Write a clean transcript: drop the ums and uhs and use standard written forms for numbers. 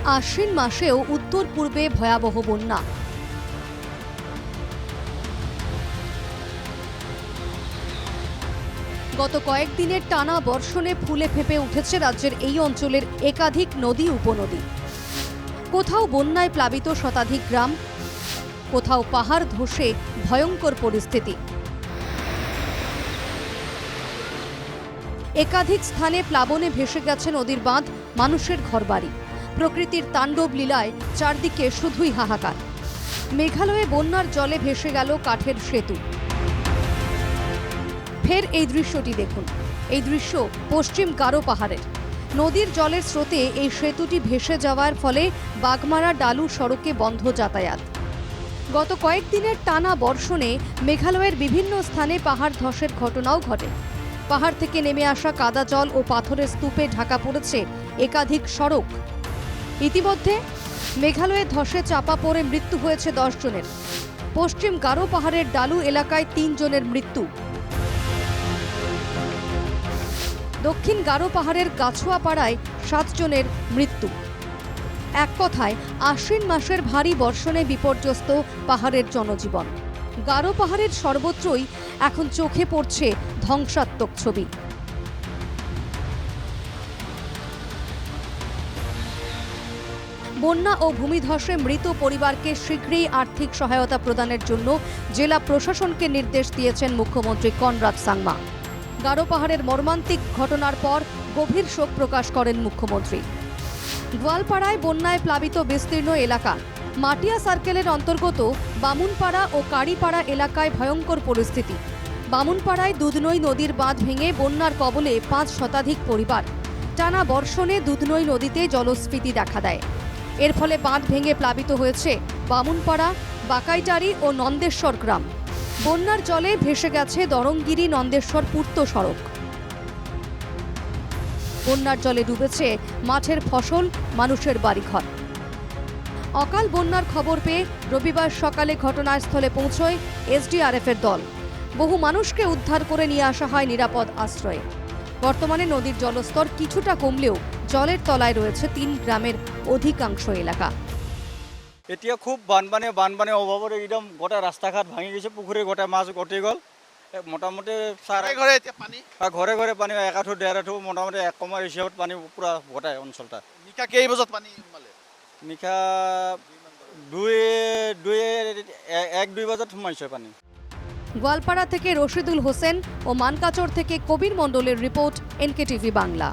আশ্বিন মাসেও উত্তর পূর্বে ভয়াবহ বন্যা। গত কয়েকদিনের টানা বর্ষণে ফুলে ফেঁপে উঠেছে রাজ্যের এই অঞ্চলের একাধিক নদী উপনদী। কোথাও বন্যায় প্লাবিত শতাধিক গ্রাম, কোথাও পাহাড় ধসে ভয়ঙ্কর পরিস্থিতি। একাধিক স্থানে প্লাবনে ভেসে গেছে নদীর বাঁধ, মানুষের ঘরবাড়ি। প্রকৃতির তাণ্ডব লীলায় চারদিকে শুধুই হাহাকার। মেঘালয়ে বন্যার জলে ভেসে গেল কাঠের সেতু। ফের এই দৃশ্যটি দেখুন। এই দৃশ্য পশ্চিম গারো পাহাড়ের। নদীর জলের স্রোতে এই সেতুটি ভেসে যাওয়ার ফলে বাগমারা ডালু সড়কে বন্ধ যাতায়াত। গত কয়েকদিনের টানা বর্ষণে মেঘালয়ের বিভিন্ন স্থানে পাহাড় ধসের ঘটনাও ঘটে। পাহাড় থেকে নেমে আসা কাদা জল ও পাথরের স্তূপে ঢাকা পড়েছে একাধিক সড়ক। ইতিমধ্যে মেঘালয়ে ধসে চাপা পড়ে মৃত্যু হয়েছে 10 জনের। পশ্চিম গারো পাহাড়ের ডালু এলাকায় 3 জনের মৃত্যু। দক্ষিণ গারো পাহাড়ের গাছুয়াপাড়ায় 7 জনের মৃত্যু। এক কথায় আশ্বিন মাসের ভারী বর্ষণে বিপর্যস্ত পাহাড়ের জনজীবন। গারো পাহাড়ের সর্বত্রই এখন চোখে পড়ছে ধ্বংসাত্মক ছবি। বন্যা ও ভূমিধসে মৃত পরিবারকে শীঘ্রই আর্থিক সহায়তা প্রদানের জন্য জেলা প্রশাসনকে নির্দেশ দিয়েছেন মুখ্যমন্ত্রী কনরাড সাংমা। গারো পাহাড়ের মর্মান্তিক ঘটনার পর গভীর শোক প্রকাশ করেন মুখ্যমন্ত্রী। গোয়ালপাড়ায় বন্যায় প্লাবিত বিস্তীর্ণ এলাকা। মাটিয়া সার্কেলের অন্তর্গত বামুনপাড়া ও কাড়িপাড়া এলাকায় ভয়ঙ্কর পরিস্থিতি। বামুনপাড়ায় দুধনই নদীর বাঁধ ভেঙে বন্যার কবলে 5 শতাধিক পরিবার। টানা বর্ষণে দুধনই নদীতে জলস্ফীতি দেখা দেয়। এর ফলে বাঁধ ভেঙে প্লাবিত হয়েছে বামুনপাড়া, বাকাইটারি ও নন্দেশ্বর গ্রাম। বন্যার জলে ভেসে গেছে দরঙ্গিরি নন্দেশ্বর পূর্ত সড়ক। বন্যার জলে ডুবেছে মাঠের ফসল, মানুষের বাড়িঘর। অকাল বন্যার খবর পেয়ে রবিবার সকালে ঘটনাস্থলে পৌঁছয় এসডিআরএফের দল। বহু মানুষকে উদ্ধার করে নিয়ে আসা হয় নিরাপদ আশ্রয়ে। বর্তমানে নদীর জলস্তর কিছুটা কমলেও জলের তলায় রয়েছে 3 গ্রামের অধিকাংশ এলাকা। এতিয়া খুব বানপানী অভাৱত একদম গোটা ৰাস্তাঘাট ভাঙি গৈছে, পুখুৰীৰ গোটা মাছ গটি গ'ল। মোটামুটি ঘৰে ঘৰে পানী 1 আঁঠু 1.5 আঁঠু মোটামুটি 1 কমাৰ হিচাপত পানী পুৰা গোটাই অঞ্চলটা। নিশা কেই বজাত পানী সোমালে? নিশা 1-2 বজাত সোমাইছে পানী। গোয়ালপাড়া থেকে রশিদুল হোসেন ও মানকাচর থেকে কবির মণ্ডলের রিপোর্ট, NKTV বাংলা।